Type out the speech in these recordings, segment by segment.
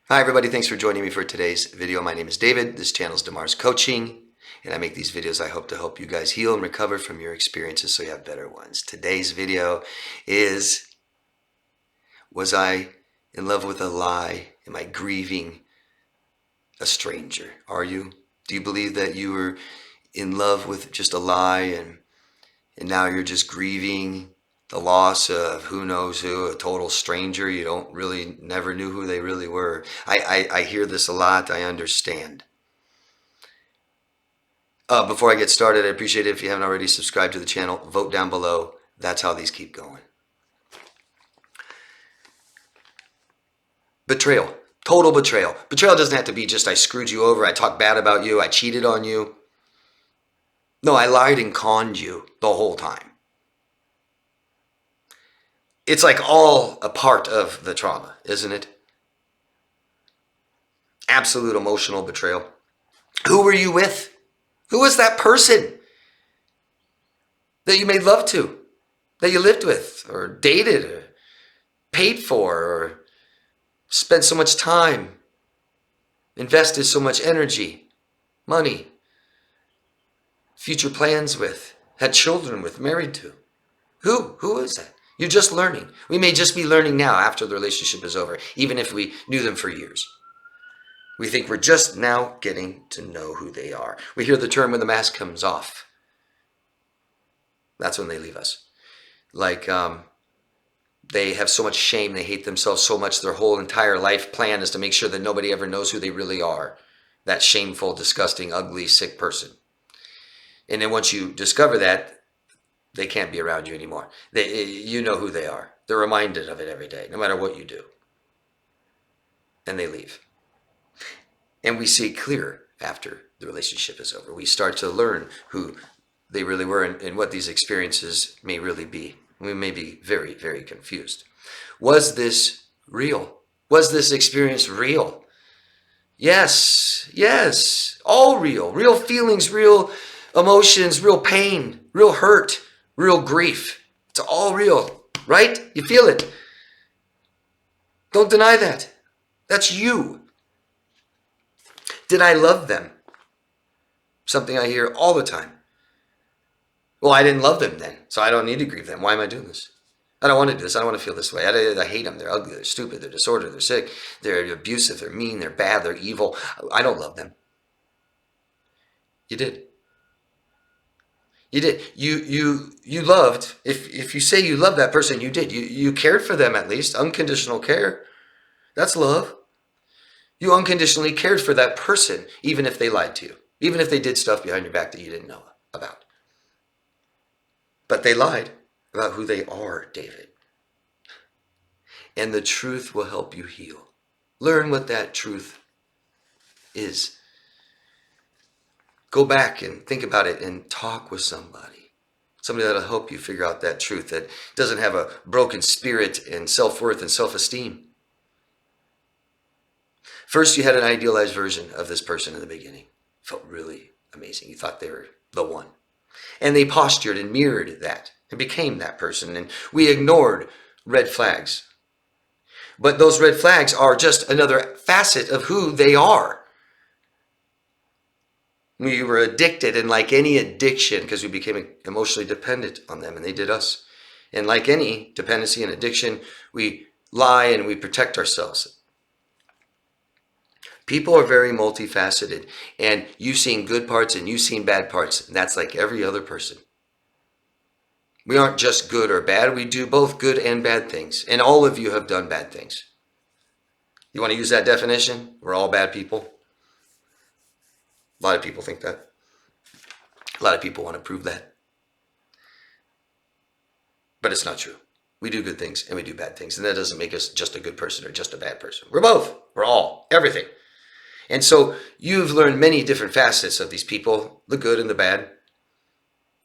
Hi everybody, thanks for joining me for today's video. My name is David. This channel is Damar's Coaching, and I make these videos I hope to help you guys heal and recover from your experiences so you have better ones. Today's video is, was I in love with a lie? Am I grieving a stranger? Are you? Do you believe that you were in love with just a lie and now you're just grieving the loss of who knows who, a total stranger? You don't really, never knew who they really were. I hear this a lot. I understand. Before I get started, I appreciate it if you haven't already subscribed to the channel. Vote down below. That's how these keep going. Betrayal. Total betrayal. Betrayal doesn't have to be just I screwed you over, I talked bad about you, I cheated on you. No, I lied and conned you the whole time. It's like all a part of the trauma, isn't it? Absolute emotional betrayal. Who were you with? Who was that person that you made love to, that you lived with, or dated, or paid for, or spent so much time, invested so much energy, money, future plans with, had children with, married to? Who is that? You're just learning. We may just be learning now after the relationship is over, even if we knew them for years. We think we're just now getting to know who they are. We hear the term when the mask comes off. That's when they leave us. Like they have so much shame, they hate themselves so much, their whole entire life plan is to make sure that nobody ever knows who they really are. That shameful, disgusting, ugly, sick person. And then once you discover that, they can't be around you anymore. You know who they are. They're reminded of it every day, no matter what you do. And they leave. And we see it clear after the relationship is over. We start to learn who they really were and what these experiences may really be. We may be very, very confused. Was this real? Was this experience real? Yes, yes, all real. Real feelings, real emotions, real pain, real hurt, real grief. It's all real, right? You feel it. Don't deny that. That's you. Did I love them? Something I hear all the time. Well, I didn't love them then, so I don't need to grieve them. Why am I doing this? I don't want to do this. I don't want to feel this way. I hate them. They're ugly. They're stupid. They're disordered. They're sick. They're abusive. They're mean. They're bad. They're evil. I don't love them. You did. You did. You loved. If you say you love that person, you did. You cared for them at least. Unconditional care. That's love. You unconditionally cared for that person, even if they lied to you, even if they did stuff behind your back that you didn't know about. But they lied about who they are, David. And the truth will help you heal. Learn what that truth is. Go back and think about it and talk with somebody. Somebody that'll help you figure out that truth, that doesn't have a broken spirit and self-worth and self-esteem. First, you had an idealized version of this person in the beginning. Felt really amazing. You thought they were the one. And they postured and mirrored that and became that person. And we ignored red flags. But those red flags are just another facet of who they are. We were addicted, and like any addiction, because we became emotionally dependent on them, and they did us. And like any dependency and addiction, we lie and we protect ourselves. People are very multifaceted, and you've seen good parts and you've seen bad parts. And that's like every other person. We aren't just good or bad. We do both good and bad things. And all of you have done bad things. You want to use that definition? We're all bad people. A lot of people think that. A lot of people want to prove that. But it's not true. We do good things and we do bad things. And that doesn't make us just a good person or just a bad person. We're both. We're all. Everything. And so you've learned many different facets of these people, the good and the bad,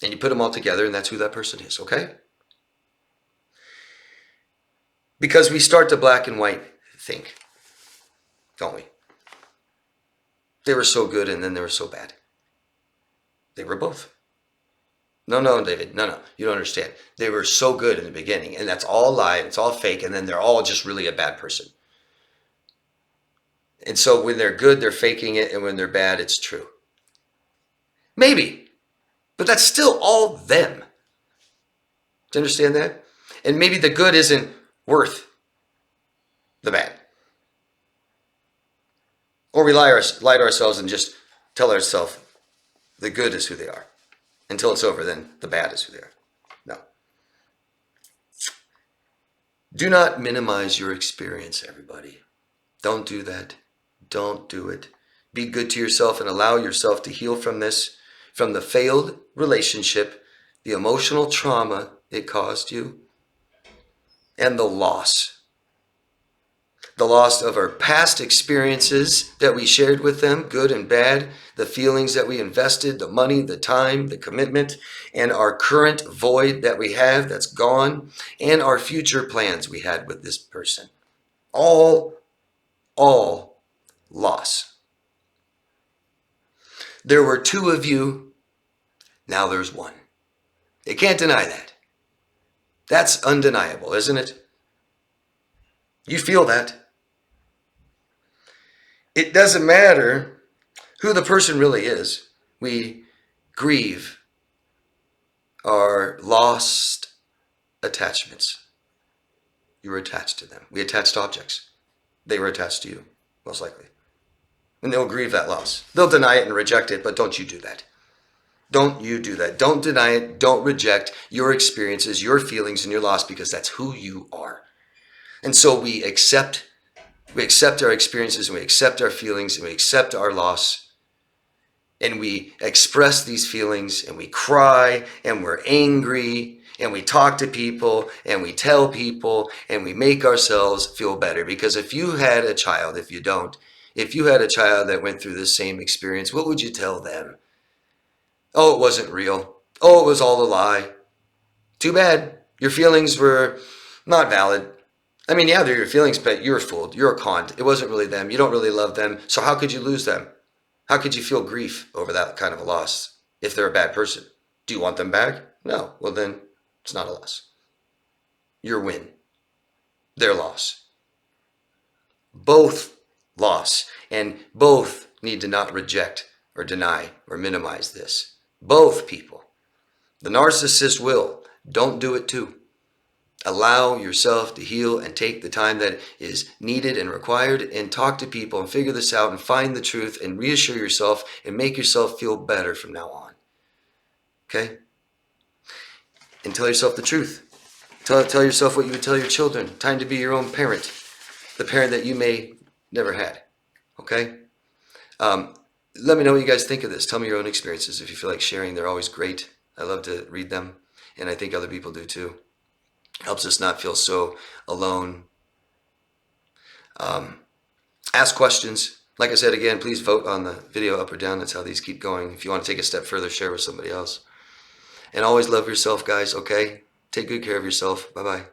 and you put them all together, and that's who that person is, okay? Because we start to black and white think, don't we? They were so good and then they were so bad. They were both. No, David, no, you don't understand. They were so good in the beginning, and that's all lie, it's all fake, and then they're all just really a bad person. And so when they're good, they're faking it. And when they're bad, it's true. Maybe. But that's still all them. Do you understand that? And maybe the good isn't worth the bad. Or we lie to ourselves and just tell ourselves the good is who they are. Until it's over, then the bad is who they are. No. Do not minimize your experience, everybody. Don't do that. Don't do it. Be good to yourself and allow yourself to heal from this, from the failed relationship, the emotional trauma it caused you, and the loss. The loss of our past experiences that we shared with them, good and bad, the feelings that we invested, the money, the time, the commitment, and our current void that we have that's gone, and our future plans we had with this person. All loss. There were two of you, now there's one. You can't deny that. That's undeniable, isn't it? You feel that. It doesn't matter who the person really is. We grieve our lost attachments. You were attached to them. We attached objects. They were attached to you, most likely. And they'll grieve that loss. They'll deny it and reject it, but don't you do that. Don't you do that. Don't deny it. Don't reject your experiences, your feelings, and your loss, because that's who you are. And so we accept our experiences, and we accept our feelings, and we accept our loss, and we express these feelings, and we cry, and we're angry, and we talk to people, and we tell people, and we make ourselves feel better. Because if you had a child, if you had a child that went through this same experience, what would you tell them? Oh, it wasn't real. Oh, it was all a lie. Too bad. Your feelings were not valid. I mean, yeah, they're your feelings, but you're fooled. You're conned. It wasn't really them. You don't really love them. So how could you lose them? How could you feel grief over that kind of a loss if they're a bad person? Do you want them back? No. Well, then it's not a loss. Your win. Their loss. Both loss. And both need to not reject or deny or minimize this. Both people. The narcissist will. Don't do it too. Allow yourself to heal and take the time that is needed and required, and talk to people and figure this out and find the truth and reassure yourself and make yourself feel better from now on. Okay? And tell yourself the truth. Tell yourself what you would tell your children. Time to be your own parent. The parent that you may never had. Okay? Let me know what you guys think of this. Tell me your own experiences. If you feel like sharing, they're always great. I love to read them, and I think other people do too. Helps us not feel so alone. Ask questions. Like I said, again, please vote on the video up or down. That's how these keep going. If you want to take a step further, share with somebody else. And always love yourself, guys, okay? Take good care of yourself. Bye-bye.